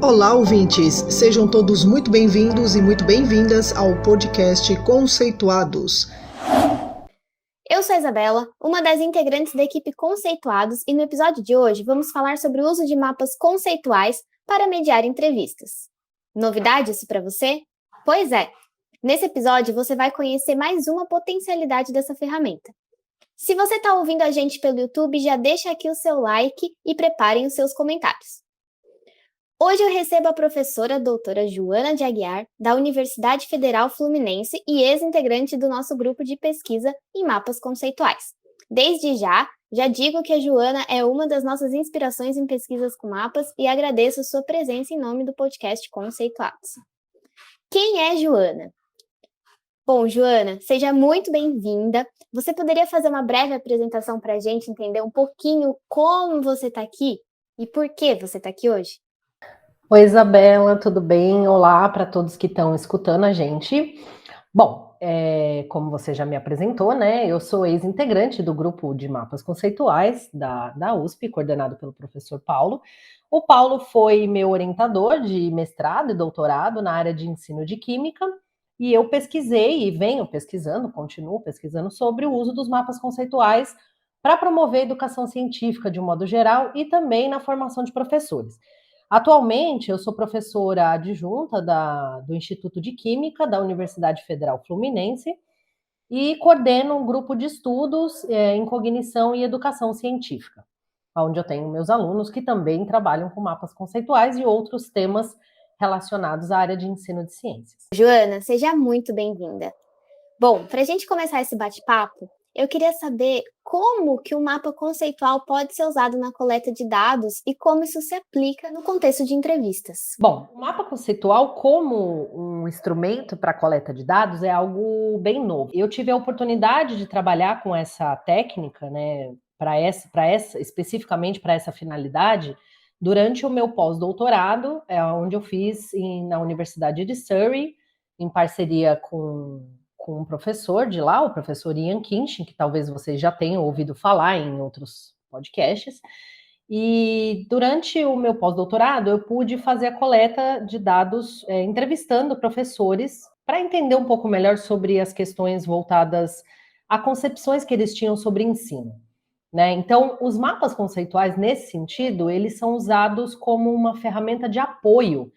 Olá, ouvintes! Sejam todos muito bem-vindos e muito bem-vindas ao podcast Conceituados. Eu sou a Isabela, uma das integrantes da equipe Conceituados, e no episódio de hoje vamos falar sobre o uso de mapas conceituais para mediar entrevistas. Novidade isso para você? Pois é! Nesse episódio você vai conhecer mais uma potencialidade dessa ferramenta. Se você está ouvindo a gente pelo YouTube, já deixa aqui o seu like e preparem os seus comentários. Hoje eu recebo a professora doutora Joana de Aguiar, da Universidade Federal Fluminense e ex-integrante do nosso grupo de pesquisa em mapas conceituais. Desde já digo que a Joana é uma das nossas inspirações em pesquisas com mapas e agradeço sua presença em nome do podcast Conceituados. Quem é Joana? Bom, Joana, seja muito bem-vinda. Você poderia fazer uma breve apresentação para a gente entender um pouquinho como você está aqui e por que você está aqui hoje? Oi, Isabela, tudo bem? Olá para todos que estão escutando a gente. Bom, como você já me apresentou, né? Eu sou ex-integrante do grupo de mapas conceituais da USP, coordenado pelo professor Paulo. O Paulo foi meu orientador de mestrado e doutorado na área de ensino de química, e eu pesquisei e continuo pesquisando sobre o uso dos mapas conceituais para promover a educação científica de um modo geral e também na formação de professores. Atualmente, eu sou professora adjunta do Instituto de Química da Universidade Federal Fluminense e coordeno um grupo de estudos em cognição e educação científica, onde eu tenho meus alunos que também trabalham com mapas conceituais e outros temas relacionados à área de ensino de ciências. Joana, seja muito bem-vinda. Bom, para a gente começar esse bate-papo, eu queria saber como que o mapa conceitual pode ser usado na coleta de dados e como isso se aplica no contexto de entrevistas. Bom, o mapa conceitual como um instrumento para coleta de dados é algo bem novo. Eu tive a oportunidade de trabalhar com essa técnica, né, especificamente para essa finalidade, durante o meu pós-doutorado, onde eu fiz na Universidade de Surrey, em parceria com um professor de lá, o professor Ian Kinchin, que talvez vocês já tenham ouvido falar em outros podcasts. E durante o meu pós-doutorado, eu pude fazer a coleta de dados, entrevistando professores, para entender um pouco melhor sobre as questões voltadas a concepções que eles tinham sobre ensino, né? Então, os mapas conceituais, nesse sentido, eles são usados como uma ferramenta de apoio,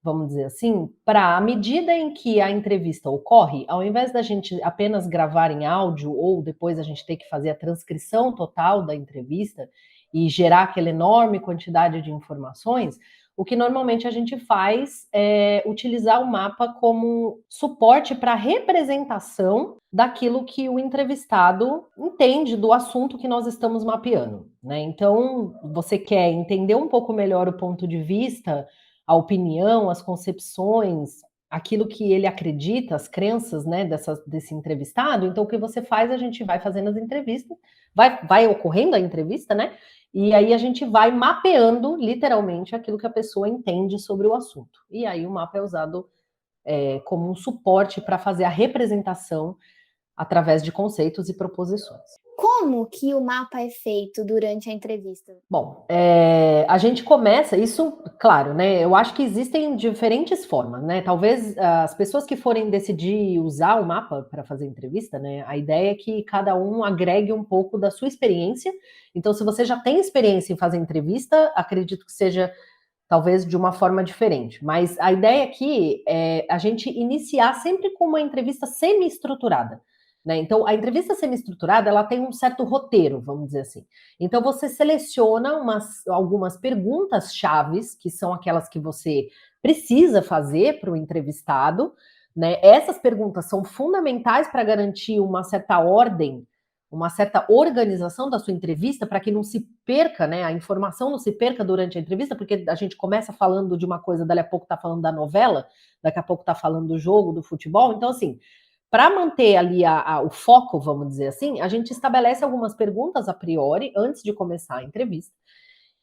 vamos dizer assim, para, à medida em que a entrevista ocorre, ao invés da gente apenas gravar em áudio ou depois a gente ter que fazer a transcrição total da entrevista e gerar aquela enorme quantidade de informações, o que normalmente a gente faz é utilizar o mapa como suporte para a representação daquilo que o entrevistado entende do assunto que nós estamos mapeando, né? Então, você quer entender um pouco melhor o ponto de vista, a opinião, as concepções, aquilo que ele acredita, as crenças, né, desse entrevistado. Então, o que você faz, a gente vai fazendo as entrevistas, vai ocorrendo a entrevista, né? E aí a gente vai mapeando, literalmente, aquilo que a pessoa entende sobre o assunto. E aí o mapa é usado como um suporte para fazer a representação através de conceitos e proposições. Como que o mapa é feito durante a entrevista? Bom, a gente começa, isso, claro, né? Eu acho que existem diferentes formas, né? Talvez as pessoas que forem decidir usar o mapa para fazer entrevista, né? A ideia é que cada um agregue um pouco da sua experiência. Então, se você já tem experiência em fazer entrevista, acredito que seja talvez de uma forma diferente. Mas a ideia aqui é a gente iniciar sempre com uma entrevista semi-estruturada, né? Então, a entrevista semi-estruturada, ela tem um certo roteiro, vamos dizer assim. Então, você seleciona algumas perguntas chaves, que são aquelas que você precisa fazer para o entrevistado, né? Essas perguntas são fundamentais para garantir uma certa ordem, uma certa organização da sua entrevista, para que não se perca, né? A informação não se perca durante a entrevista, porque a gente começa falando de uma coisa, dali a pouco está falando da novela, daqui a pouco está falando do jogo, do futebol. Então, assim, para manter ali o foco, vamos dizer assim, a gente estabelece algumas perguntas a priori, antes de começar a entrevista.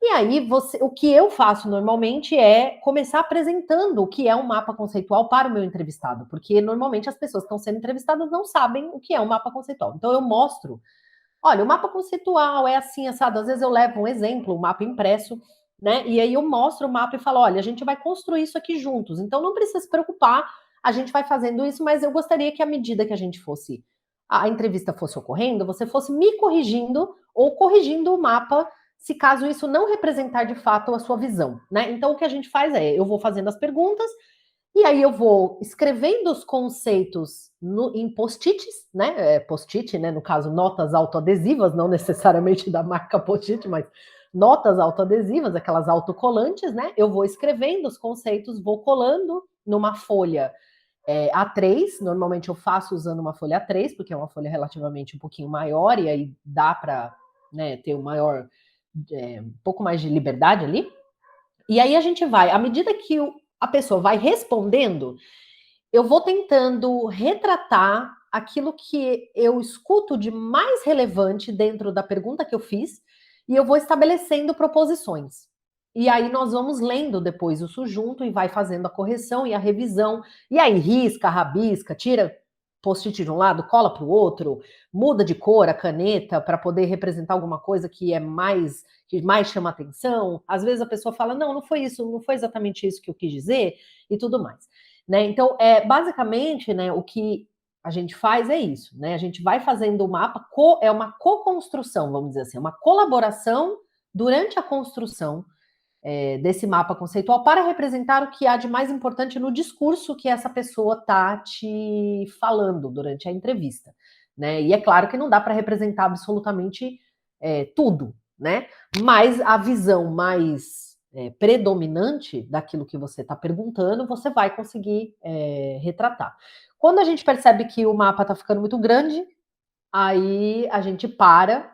E aí, o que eu faço normalmente é começar apresentando o que é um mapa conceitual para o meu entrevistado, porque normalmente as pessoas que estão sendo entrevistadas não sabem o que é um mapa conceitual. Então, eu mostro, olha, o mapa conceitual é assim, assado. Às vezes eu levo um exemplo, um mapa impresso, né? E aí eu mostro o mapa e falo, olha, a gente vai construir isso aqui juntos, então não precisa se preocupar, a gente vai fazendo isso, mas eu gostaria que à medida que a entrevista fosse ocorrendo, você fosse me corrigindo ou corrigindo o mapa, se caso isso não representar de fato a sua visão, né? Então o que a gente faz eu vou fazendo as perguntas, e aí eu vou escrevendo os conceitos em post-its, né? Post-it, né? No caso, notas autoadesivas, não necessariamente da marca post-it, mas notas autoadesivas, aquelas autocolantes, né? Eu vou escrevendo os conceitos, vou colando numa folha A3. Normalmente eu faço usando uma folha A3, porque é uma folha relativamente um pouquinho maior, e aí dá para, né, ter um pouco mais de liberdade ali. E aí a gente vai, à medida que a pessoa vai respondendo, eu vou tentando retratar aquilo que eu escuto de mais relevante dentro da pergunta que eu fiz, e eu vou estabelecendo proposições. E aí nós vamos lendo depois isso junto e vai fazendo a correção e a revisão. E aí risca, rabisca, tira post-it de um lado, cola para o outro, muda de cor a caneta para poder representar alguma coisa que mais chama atenção. Às vezes a pessoa fala, não foi isso, não foi exatamente isso que eu quis dizer, e tudo mais. Né? Então, basicamente, né, o que a gente faz é isso, né? A gente vai fazendo o mapa, é uma co-construção, vamos dizer assim, uma colaboração durante a construção desse mapa conceitual para representar o que há de mais importante no discurso que essa pessoa está te falando durante a entrevista, né? E é claro que não dá para representar absolutamente tudo, né? Mas a visão mais predominante daquilo que você está perguntando, você vai conseguir retratar. Quando a gente percebe que o mapa está ficando muito grande, aí a gente para,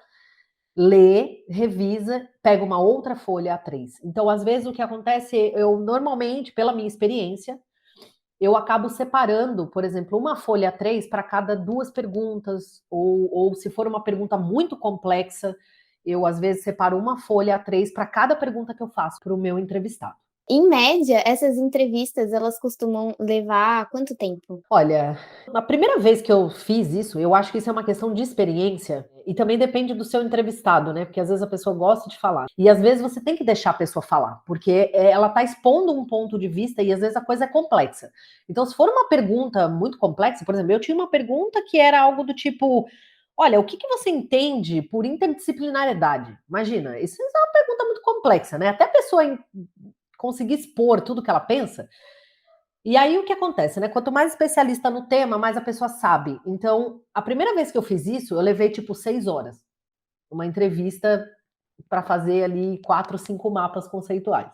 lê, revisa, pega uma outra folha A3. Então, às vezes, o que acontece, eu normalmente, pela minha experiência, eu acabo separando, por exemplo, uma folha A3 para cada 2 perguntas, ou se for uma pergunta muito complexa, eu às vezes separo uma folha A3 para cada pergunta que eu faço para o meu entrevistado. Em média, essas entrevistas, elas costumam levar quanto tempo? Olha, na primeira vez que eu fiz isso, eu acho que isso é uma questão de experiência e também depende do seu entrevistado, né? Porque às vezes a pessoa gosta de falar e às vezes você tem que deixar a pessoa falar, porque ela está expondo um ponto de vista e às vezes a coisa é complexa. Então, se for uma pergunta muito complexa, por exemplo, eu tinha uma pergunta que era algo do tipo: olha, o que você entende por interdisciplinariedade? Imagina, isso é uma pergunta muito complexa, né? Até a pessoa conseguir expor tudo que ela pensa. E aí o que acontece, né? Quanto mais especialista no tema, mais a pessoa sabe. Então, a primeira vez que eu fiz isso, eu levei tipo 6 horas. Uma entrevista para fazer ali 4, 5 mapas conceituais.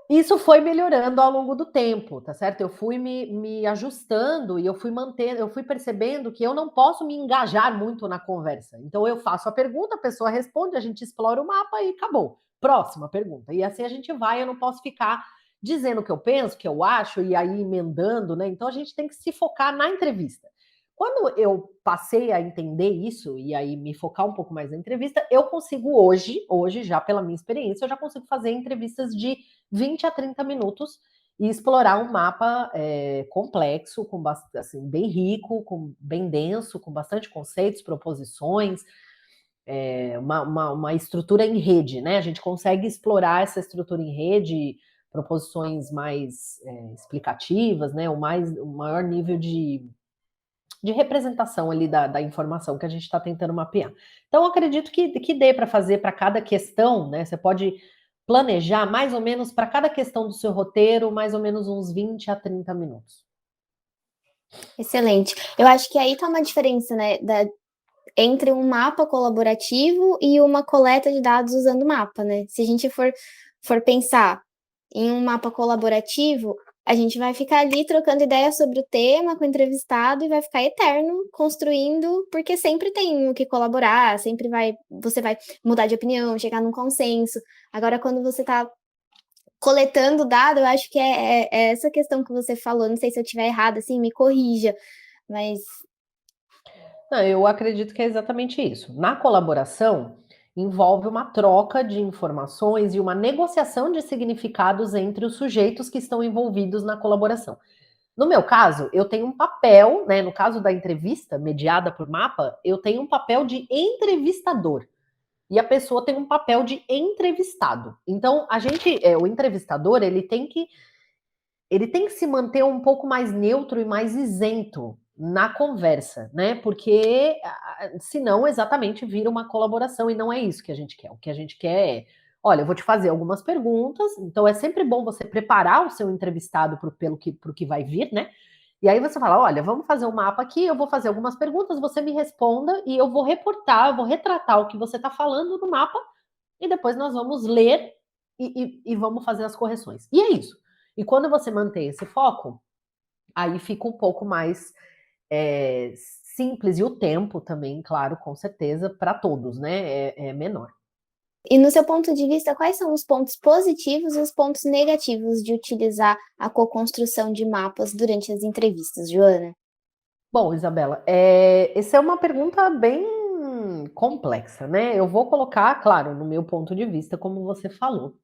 Isso foi melhorando ao longo do tempo, tá certo? Eu fui me ajustando e eu fui mantendo, eu fui percebendo que eu não posso me engajar muito na conversa. Então eu faço a pergunta, a pessoa responde, a gente explora o mapa e acabou. Próxima pergunta. E assim a gente vai, eu não posso ficar dizendo o que eu penso, o que eu acho, e aí emendando, né? Então a gente tem que se focar na entrevista. Quando eu passei a entender isso e aí me focar um pouco mais na entrevista, eu consigo hoje já pela minha experiência, eu já consigo fazer entrevistas de 20 a 30 minutos e explorar um mapa complexo, assim, bem rico, bem denso, com bastante conceitos, proposições, uma estrutura em rede, né? A gente consegue explorar essa estrutura em rede, proposições mais explicativas, né? O maior nível de representação ali da informação que a gente está tentando mapear. Então, acredito que dê para fazer para cada questão, né? Você pode planejar mais ou menos para cada questão do seu roteiro, mais ou menos uns 20 a 30 minutos. Excelente. Eu acho que aí tá uma diferença, né, entre um mapa colaborativo e uma coleta de dados usando mapa, né? Se a gente for pensar em um mapa colaborativo, a gente vai ficar ali trocando ideias sobre o tema com o entrevistado e vai ficar eterno construindo, porque sempre tem o que colaborar, você vai mudar de opinião, chegar num consenso. Agora, quando você está coletando dado, eu acho que é essa questão que você falou, não sei se eu estiver errada, assim, me corrija, mas... Não, eu acredito que é exatamente isso. Na colaboração, envolve uma troca de informações e uma negociação de significados entre os sujeitos que estão envolvidos na colaboração. No meu caso, eu tenho um papel, né? No caso da entrevista mediada por mapa, eu tenho um papel de entrevistador. e a pessoa tem um papel de entrevistado. Então, o entrevistador, ele tem que se manter um pouco mais neutro e mais isento na conversa, né? Porque senão exatamente vira uma colaboração e não é isso que a gente quer. O que a gente quer é, olha, eu vou te fazer algumas perguntas, então é sempre bom você preparar o seu entrevistado para o que vai vir, né? E aí você fala, olha, vamos fazer um mapa aqui, eu vou fazer algumas perguntas, você me responda e eu vou reportar, eu vou retratar o que você está falando no mapa e depois nós vamos ler e vamos fazer as correções. E é isso. E quando você mantém esse foco, aí fica um pouco mais simples e o tempo também, claro, com certeza, para todos, né? É menor. E no seu ponto de vista, quais são os pontos positivos e os pontos negativos de utilizar a co-construção de mapas durante as entrevistas, Joana? Bom, Isabela, essa é uma pergunta bem complexa, né? Eu vou colocar, claro, no meu ponto de vista, como você falou.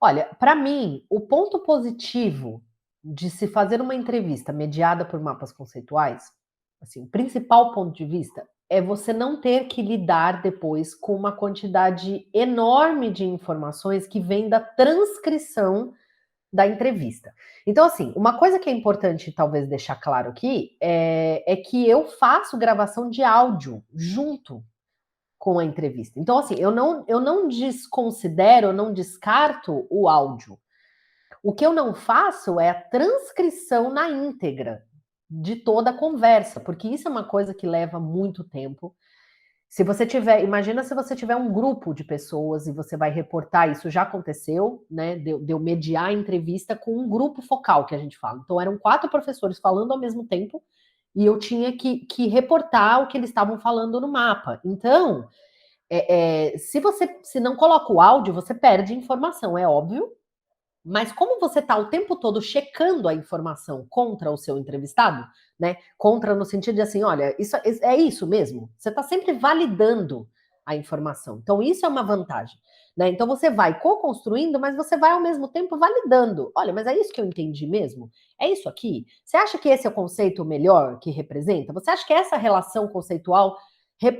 Olha, para mim, o ponto positivo de se fazer uma entrevista mediada por mapas conceituais, assim, o principal ponto de vista é você não ter que lidar depois com uma quantidade enorme de informações que vem da transcrição da entrevista. Então, assim, uma coisa que é importante talvez deixar claro aqui é que eu faço gravação de áudio junto com a entrevista. Então, assim, eu não desconsidero, eu não descarto o áudio. O que eu não faço é a transcrição na íntegra de toda a conversa, porque isso é uma coisa que leva muito tempo. Se você tiver, imagina se você tiver um grupo de pessoas e você vai reportar, isso já aconteceu, né? De eu mediar a entrevista com um grupo focal, que a gente fala. Então, eram 4 professores falando ao mesmo tempo e eu tinha que reportar o que eles estavam falando no mapa. Então, se não coloca o áudio, você perde informação, é óbvio. Mas como você está o tempo todo checando a informação contra o seu entrevistado, né? Contra no sentido de assim, olha, isso é isso mesmo. Você está sempre validando a informação. Então, isso é uma vantagem. Né? Então, você vai co-construindo, mas você vai ao mesmo tempo validando. Olha, mas é isso que eu entendi mesmo? É isso aqui? Você acha que esse é o conceito melhor que representa? Você acha que essa relação conceitual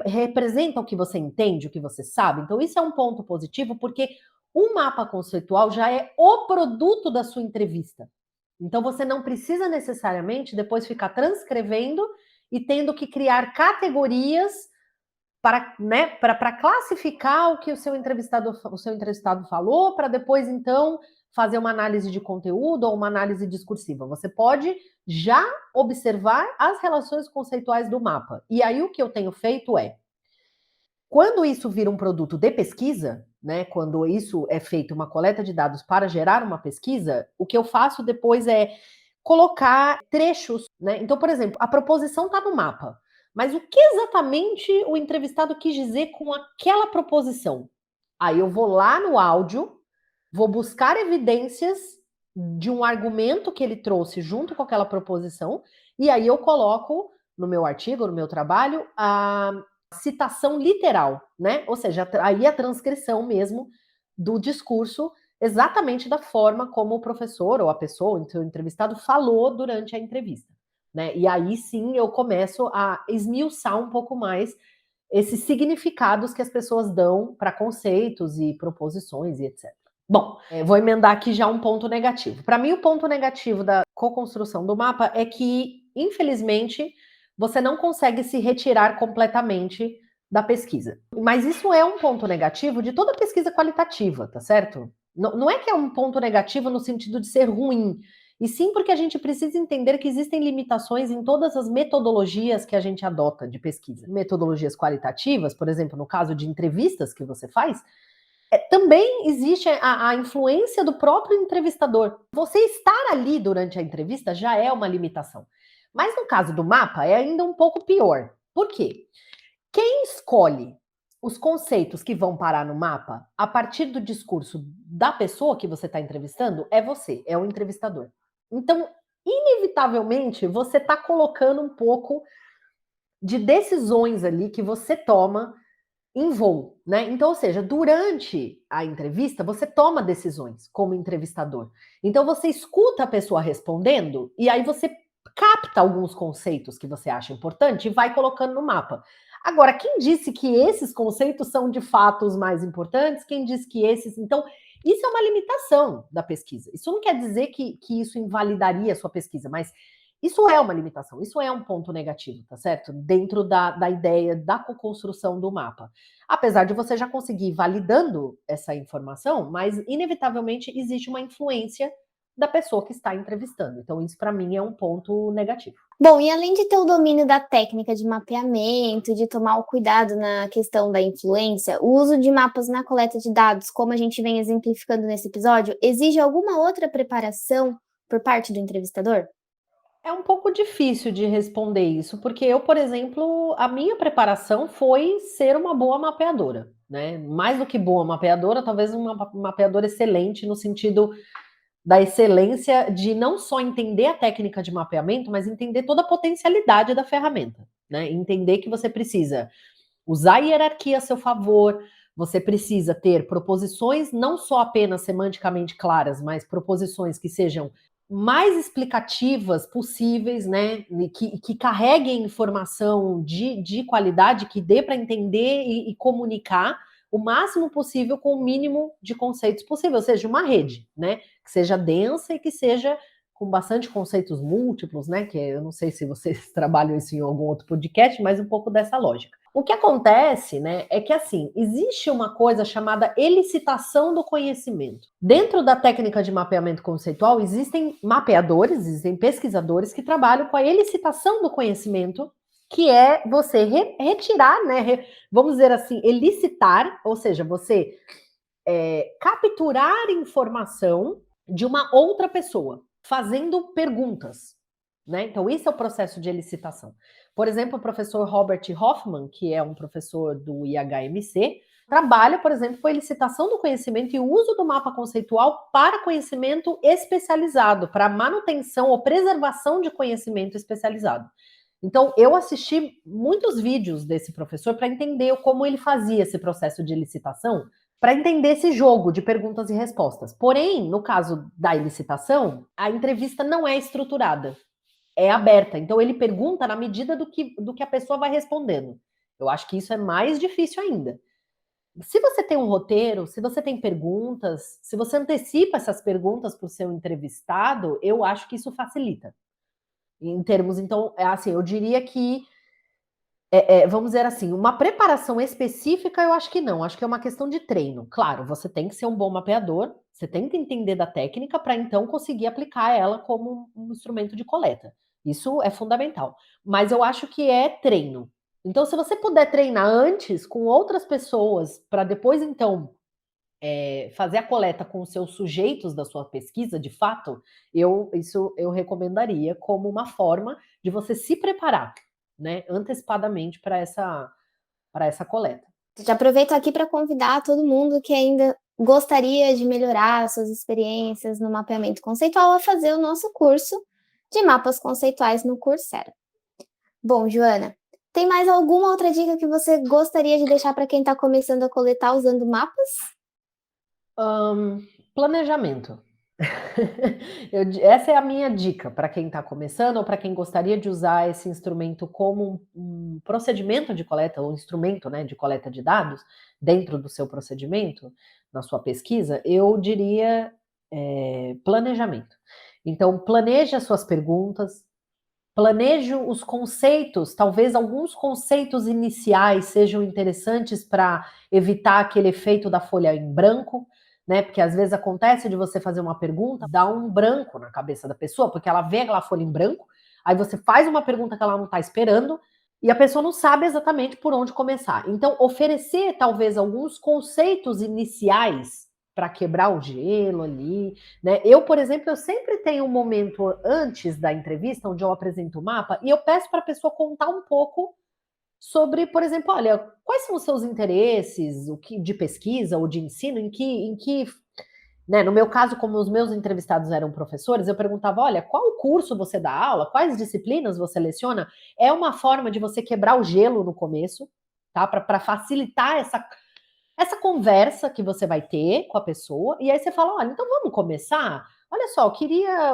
representa o que você entende, o que você sabe? Então, isso é um ponto positivo, porque o mapa conceitual já é o produto da sua entrevista. Então, você não precisa necessariamente depois ficar transcrevendo e tendo que criar categorias para, né, para classificar o que o seu entrevistado falou, para depois, então, fazer uma análise de conteúdo ou uma análise discursiva. Você pode já observar as relações conceituais do mapa. E aí, o que eu tenho feito é, quando isso vira um produto de pesquisa, né, quando isso é feito uma coleta de dados para gerar uma pesquisa, o que eu faço depois é colocar trechos, né? Então, por exemplo, a proposição está no mapa, mas o que exatamente o entrevistado quis dizer com aquela proposição? Aí eu vou lá no áudio, vou buscar evidências de um argumento que ele trouxe junto com aquela proposição, e aí eu coloco no meu artigo, no meu trabalho, a citação literal, né? Ou seja, aí a transcrição mesmo do discurso, exatamente da forma como o professor ou a pessoa, o entrevistado, falou durante a entrevista, né? E aí sim eu começo a esmiuçar um pouco mais esses significados que as pessoas dão para conceitos e proposições e etc. Bom, vou emendar aqui já um ponto negativo. Para mim, o ponto negativo da co-construção do mapa é que, infelizmente, você não consegue se retirar completamente da pesquisa. Mas isso é um ponto negativo de toda pesquisa qualitativa, tá certo? Não é que é um ponto negativo no sentido de ser ruim, e sim porque a gente precisa entender que existem limitações em todas as metodologias que a gente adota de pesquisa. Metodologias qualitativas, por exemplo, no caso de entrevistas que você faz, também existe a influência do próprio entrevistador. Você estar ali durante a entrevista já é uma limitação. Mas no caso do mapa, é ainda um pouco pior. Por quê? Quem escolhe os conceitos que vão parar no mapa a partir do discurso da pessoa que você está entrevistando é você, é o entrevistador. Então, inevitavelmente, você está colocando um pouco de decisões ali que você toma em voo, né? Então, ou seja, durante a entrevista, você toma decisões como entrevistador. Então, você escuta a pessoa respondendo e aí você capta alguns conceitos que você acha importante e vai colocando no mapa. Agora, quem disse que esses conceitos são de fato os mais importantes? Quem disse que esses... Então, isso é uma limitação da pesquisa. Isso não quer dizer que isso invalidaria a sua pesquisa, mas isso é uma limitação, isso é um ponto negativo, tá certo? Dentro da ideia da co-construção do mapa. Apesar de você já conseguir ir validando essa informação, mas inevitavelmente existe uma influência da pessoa que está entrevistando. Então, isso para mim é um ponto negativo. Bom, e além de ter o domínio da técnica de mapeamento, de tomar o cuidado na questão da influência, o uso de mapas na coleta de dados, como a gente vem exemplificando nesse episódio, exige alguma outra preparação por parte do entrevistador? É um pouco difícil de responder isso, porque eu, por exemplo, a minha preparação foi ser uma boa mapeadora, né? Mais do que boa mapeadora, talvez uma mapeadora excelente no sentido da excelência de não só entender a técnica de mapeamento, mas entender toda a potencialidade da ferramenta, né? Entender que você precisa usar a hierarquia a seu favor, você precisa ter proposições não só apenas semanticamente claras, mas proposições que sejam mais explicativas possíveis, né? Que carreguem informação de qualidade, que dê para entender e comunicar o máximo possível com o mínimo de conceitos possível, ou seja, uma rede, né? Que seja densa e que seja com bastante conceitos múltiplos, né? Que eu não sei se vocês trabalham isso em algum outro podcast, mas um pouco dessa lógica. O que acontece, né, é que assim, existe uma coisa chamada elicitação do conhecimento. Dentro da técnica de mapeamento conceitual, existem mapeadores, existem pesquisadores que trabalham com a elicitação do conhecimento, que é você retirar, né, vamos dizer assim, elicitar, ou seja, você capturar informação de uma outra pessoa, fazendo perguntas, né? Então, esse é o processo de elicitação. Por exemplo, o professor Robert Hoffman, que é um professor do IHMC, trabalha, por exemplo, com a elicitação do conhecimento e o uso do mapa conceitual para conhecimento especializado, para manutenção ou preservação de conhecimento especializado. Então, eu assisti muitos vídeos desse professor para entender como ele fazia esse processo de elicitação, para entender esse jogo de perguntas e respostas. Porém, no caso da elicitação, a entrevista não é estruturada, é aberta. Então, ele pergunta na medida do que a pessoa vai respondendo. Eu acho que isso é mais difícil ainda. Se você tem um roteiro, se você tem perguntas, se você antecipa essas perguntas para o seu entrevistado, eu acho que isso facilita. Em termos, então, assim, eu diria que vamos dizer assim, uma preparação específica eu acho que não, acho que é uma questão de treino. Claro, você tem que ser um bom mapeador, você tem que entender da técnica para então conseguir aplicar ela como um instrumento de coleta. Isso é fundamental. Mas eu acho que é treino. Então, se você puder treinar antes com outras pessoas, para depois então fazer a coleta com os seus sujeitos da sua pesquisa, de fato, isso eu recomendaria como uma forma de você se preparar, né, antecipadamente para essa coleta. Já aproveito aqui para convidar todo mundo que ainda gostaria de melhorar suas experiências no mapeamento conceitual a fazer o nosso curso de mapas conceituais no Coursera. Bom, Joana, tem mais alguma outra dica que você gostaria de deixar para quem está começando a coletar usando mapas? Planejamento. Essa é a minha dica para quem está começando ou para quem gostaria de usar esse instrumento como um procedimento de coleta, ou um instrumento, né, de coleta de dados dentro do seu procedimento, na sua pesquisa, eu diria planejamento. Então, planeje as suas perguntas, planeje os conceitos, talvez alguns conceitos iniciais sejam interessantes para evitar aquele efeito da folha em branco, né? Porque às vezes acontece de você fazer uma pergunta, dá um branco na cabeça da pessoa, porque ela vê aquela folha em branco, aí você faz uma pergunta que ela não está esperando, e a pessoa não sabe exatamente por onde começar. Então, oferecer talvez alguns conceitos iniciais para quebrar o gelo ali, né? Eu, por exemplo, eu sempre tenho um momento antes da entrevista, onde eu apresento o mapa, e eu peço para a pessoa contar um pouco sobre, por exemplo, olha, quais são os seus interesses, de pesquisa ou de ensino, né, no meu caso, como os meus entrevistados eram professores, eu perguntava, olha, qual curso você dá aula, quais disciplinas você leciona? É uma forma de você quebrar o gelo no começo, tá? Para facilitar essa conversa que você vai ter com a pessoa, e aí você fala, olha, então vamos começar? olha só,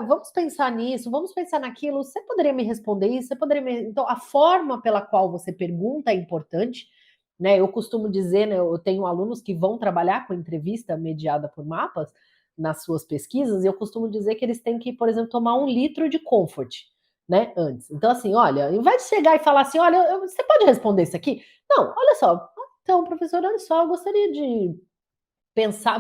vamos pensar nisso, vamos pensar naquilo, você poderia me responder isso? Então, a forma pela qual você pergunta é importante, né? Eu costumo dizer, né, eu tenho alunos que vão trabalhar com entrevista mediada por mapas nas suas pesquisas, e eu costumo dizer que eles têm que, por exemplo, tomar 1 litro de comfort, né, antes. Então, assim, olha, ao invés de chegar e falar assim, olha, você pode responder isso aqui? Não, olha só, então, professor, olha só, eu gostaria de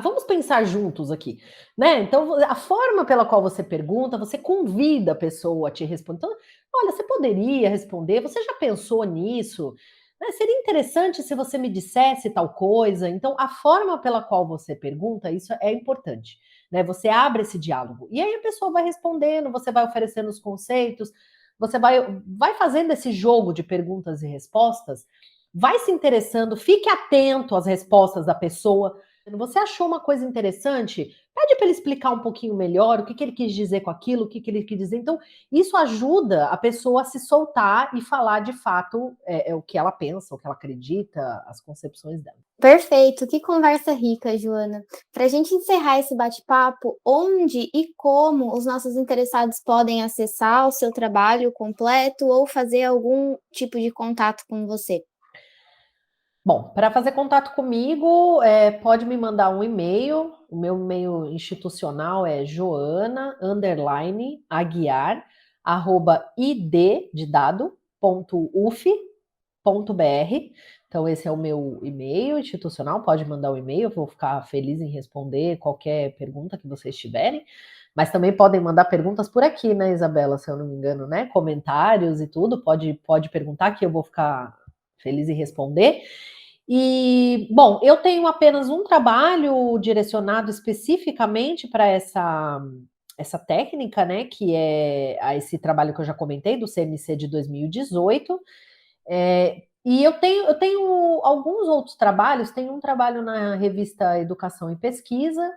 vamos pensar juntos aqui, né? Então, a forma pela qual você pergunta, você convida a pessoa a te responder. Então, olha, você poderia responder, você já pensou nisso? Né? Seria interessante se você me dissesse tal coisa. Então, a forma pela qual você pergunta, isso é importante, né? Você abre esse diálogo. E aí a pessoa vai respondendo, você vai oferecendo os conceitos, você vai fazendo esse jogo de perguntas e respostas, vai se interessando, fique atento às respostas da pessoa. Você achou uma coisa interessante? Pede para ele explicar um pouquinho melhor o que ele quis dizer com aquilo, o que ele quis dizer. Então, isso ajuda a pessoa a se soltar e falar de fato o que ela pensa, o que ela acredita, as concepções dela. Perfeito, que conversa rica, Joana. Para a gente encerrar esse bate-papo, onde e como os nossos interessados podem acessar o seu trabalho completo ou fazer algum tipo de contato com você? Bom, para fazer contato comigo, pode me mandar um e-mail. O meu e-mail institucional é joana_aguiar@id.uf.br. Então, esse é o meu e-mail institucional. Pode mandar o e-mail, eu vou ficar feliz em responder qualquer pergunta que vocês tiverem. Mas também podem mandar perguntas por aqui, né, Isabela? Se eu não me engano, né? Comentários e tudo. Pode perguntar que eu vou ficar feliz em responder. E, bom, eu tenho apenas um trabalho direcionado especificamente para essa técnica, né, que é esse trabalho que eu já comentei, do CMC de 2018. E eu tenho alguns outros trabalhos, tem um trabalho na revista Educação e Pesquisa,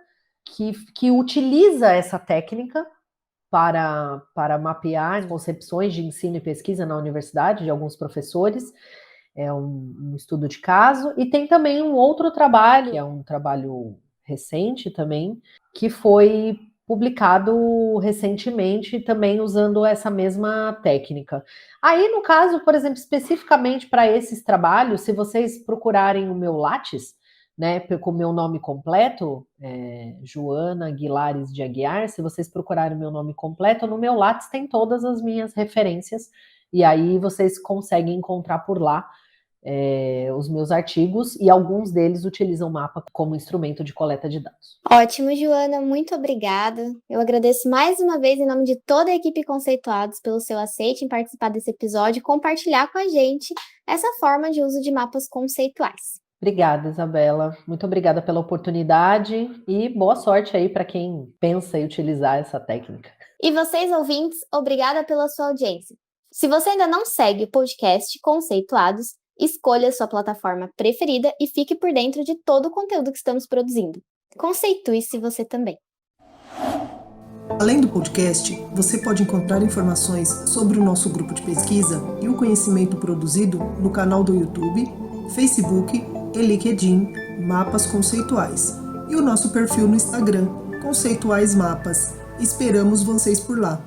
que utiliza essa técnica para mapear concepções de ensino e pesquisa na universidade, de alguns professores. É um estudo de caso, e tem também um outro trabalho, que é um trabalho recente também, que foi publicado recentemente, também usando essa mesma técnica. Aí, no caso, por exemplo, especificamente para esses trabalhos, se vocês procurarem o meu Lattes, né, com o meu nome completo, Joana Aguilares de Aguiar, se vocês procurarem o meu nome completo, no meu Lattes tem todas as minhas referências, e aí vocês conseguem encontrar por lá os meus artigos, e alguns deles utilizam o mapa como instrumento de coleta de dados. Ótimo, Joana, muito obrigada. Eu agradeço mais uma vez em nome de toda a equipe Conceituados pelo seu aceite em participar desse episódio e compartilhar com a gente essa forma de uso de mapas conceituais. Obrigada, Isabela. Muito obrigada pela oportunidade e boa sorte aí para quem pensa em utilizar essa técnica. E vocês, ouvintes, obrigada pela sua audiência. Se você ainda não segue o podcast Conceituados, escolha a sua plataforma preferida e fique por dentro de todo o conteúdo que estamos produzindo. Conceitue-se você também. Além do podcast, você pode encontrar informações sobre o nosso grupo de pesquisa e o conhecimento produzido no canal do YouTube, Facebook e LinkedIn Mapas Conceituais e o nosso perfil no Instagram, Conceituais Mapas. Esperamos vocês por lá.